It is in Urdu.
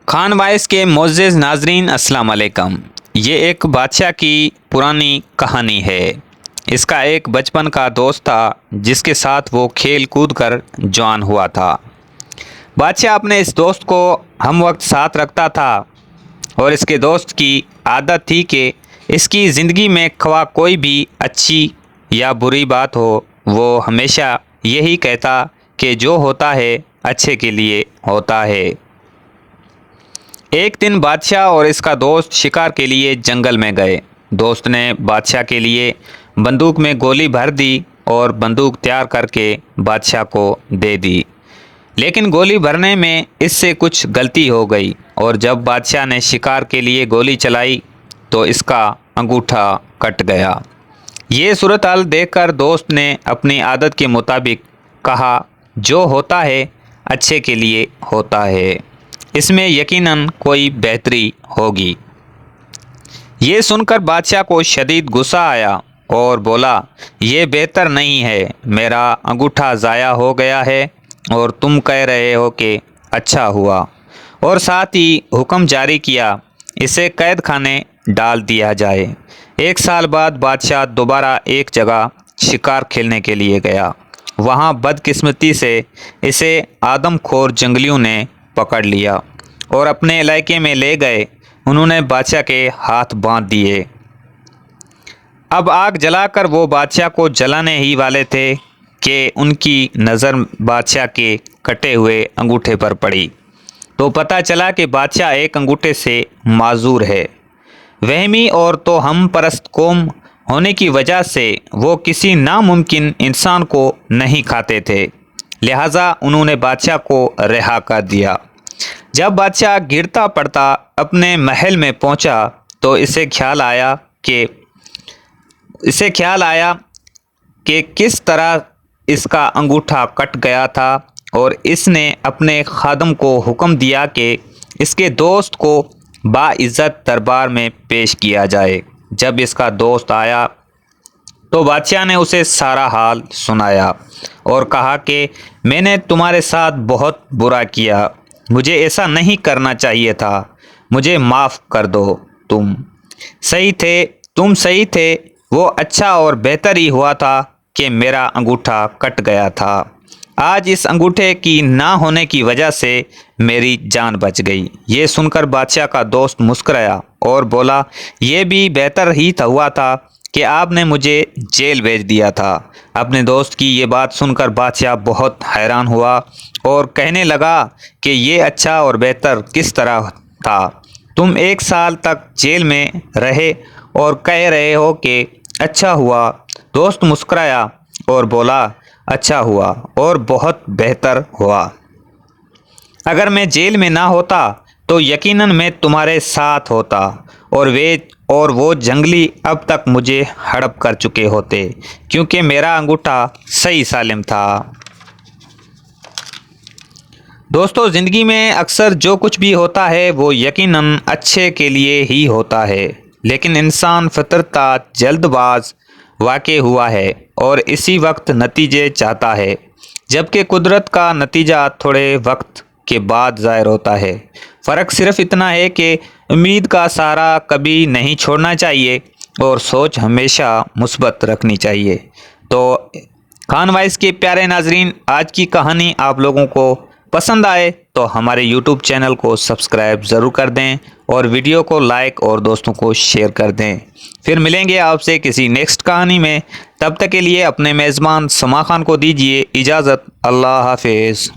خان وائس کے معزز ناظرین السلام علیکم۔ یہ ایک بادشاہ کی پرانی کہانی ہے۔ اس کا ایک بچپن کا دوست تھا جس کے ساتھ وہ کھیل کود کر جوان ہوا تھا۔ بادشاہ اپنے اس دوست کو ہم وقت ساتھ رکھتا تھا اور اس کے دوست کی عادت تھی کہ اس کی زندگی میں خواہ کوئی بھی اچھی یا بری بات ہو، وہ ہمیشہ یہی کہتا کہ جو ہوتا ہے اچھے کے لیے ہوتا ہے۔ ایک دن بادشاہ اور اس کا دوست شکار کے لیے جنگل میں گئے۔ دوست نے بادشاہ کے لیے بندوق میں گولی بھر دی اور بندوق تیار کر کے بادشاہ کو دے دی، لیکن گولی بھرنے میں اس سے کچھ غلطی ہو گئی اور جب بادشاہ نے شکار کے لیے گولی چلائی تو اس کا انگوٹھا کٹ گیا۔ یہ صورتحال دیکھ کر دوست نے اپنی عادت کے مطابق کہا، جو ہوتا ہے اچھے کے لیے ہوتا ہے، اس میں یقیناً کوئی بہتری ہوگی۔ یہ سن کر بادشاہ کو شدید غصہ آیا اور بولا، یہ بہتر نہیں ہے، میرا انگوٹھا ضائع ہو گیا ہے اور تم کہہ رہے ہو کہ اچھا ہوا، اور ساتھ ہی حکم جاری کیا اسے قید خانے ڈال دیا جائے۔ 1 سال بعد بادشاہ دوبارہ ایک جگہ شکار کھیلنے کے لیے گیا۔ وہاں بدقسمتی سے اسے آدم خور جنگلیوں نے پکڑ لیا اور اپنے علاقے میں لے گئے۔ انہوں نے بادشاہ کے ہاتھ باندھ دیے۔ اب آگ جلا کر وہ بادشاہ کو جلانے ہی والے تھے کہ ان کی نظر بادشاہ کے کٹے ہوئے انگوٹھے پر پڑی تو پتہ چلا کہ بادشاہ ایک انگوٹھے سے معذور ہے۔ وہمی اور توہم پرست قوم ہونے کی وجہ سے وہ کسی ناممکن انسان کو نہیں کھاتے تھے، لہٰذا انہوں نے بادشاہ کو رہا کر دیا۔ جب بادشاہ گرتا پڑتا اپنے محل میں پہنچا تو اسے خیال آیا کہ کس طرح اس کا انگوٹھا کٹ گیا تھا، اور اس نے اپنے خادم کو حکم دیا کہ اس کے دوست کو باعزت دربار میں پیش کیا جائے۔ جب اس کا دوست آیا تو بادشاہ نے اسے سارا حال سنایا اور کہا کہ میں نے تمہارے ساتھ بہت برا کیا، مجھے ایسا نہیں کرنا چاہیے تھا، مجھے معاف کر دو۔ تم صحیح تھے، وہ اچھا اور بہتر ہی ہوا تھا کہ میرا انگوٹھا کٹ گیا تھا۔ آج اس انگوٹھے کی نہ ہونے کی وجہ سے میری جان بچ گئی۔ یہ سن کر بادشاہ کا دوست مسکرایا اور بولا، یہ بھی بہتر ہی ہوا تھا کہ آپ نے مجھے جیل بھیج دیا تھا۔ اپنے دوست کی یہ بات سن کر بادشاہ بہت حیران ہوا اور کہنے لگا کہ یہ اچھا اور بہتر کس طرح تھا؟ تم 1 سال تک جیل میں رہے اور کہہ رہے ہو کہ اچھا ہوا۔ دوست مسکرایا اور بولا، اچھا ہوا اور بہت بہتر ہوا۔ اگر میں جیل میں نہ ہوتا تو یقیناً میں تمہارے ساتھ ہوتا اور وہ جنگلی اب تک مجھے ہڑپ کر چکے ہوتے، کیونکہ میرا انگوٹھا صحیح سالم تھا۔ دوستو، زندگی میں اکثر جو کچھ بھی ہوتا ہے وہ یقیناً اچھے کے لیے ہی ہوتا ہے، لیکن انسان فطرتاً جلد باز واقع ہوا ہے اور اسی وقت نتیجے چاہتا ہے، جبکہ قدرت کا نتیجہ تھوڑے وقت کے بعد ظاہر ہوتا ہے۔ فرق صرف اتنا ہے کہ امید کا سہارا کبھی نہیں چھوڑنا چاہیے اور سوچ ہمیشہ مثبت رکھنی چاہیے۔ تو خان وائس کے پیارے ناظرین، آج کی کہانی آپ لوگوں کو پسند آئے تو ہمارے یوٹیوب چینل کو سبسکرائب ضرور کر دیں اور ویڈیو کو لائک اور دوستوں کو شیئر کر دیں۔ پھر ملیں گے آپ سے کسی نیکسٹ کہانی میں، تب تک کے لیے اپنے میزبان سما خان کو دیجیے اجازت۔ اللہ حافظ۔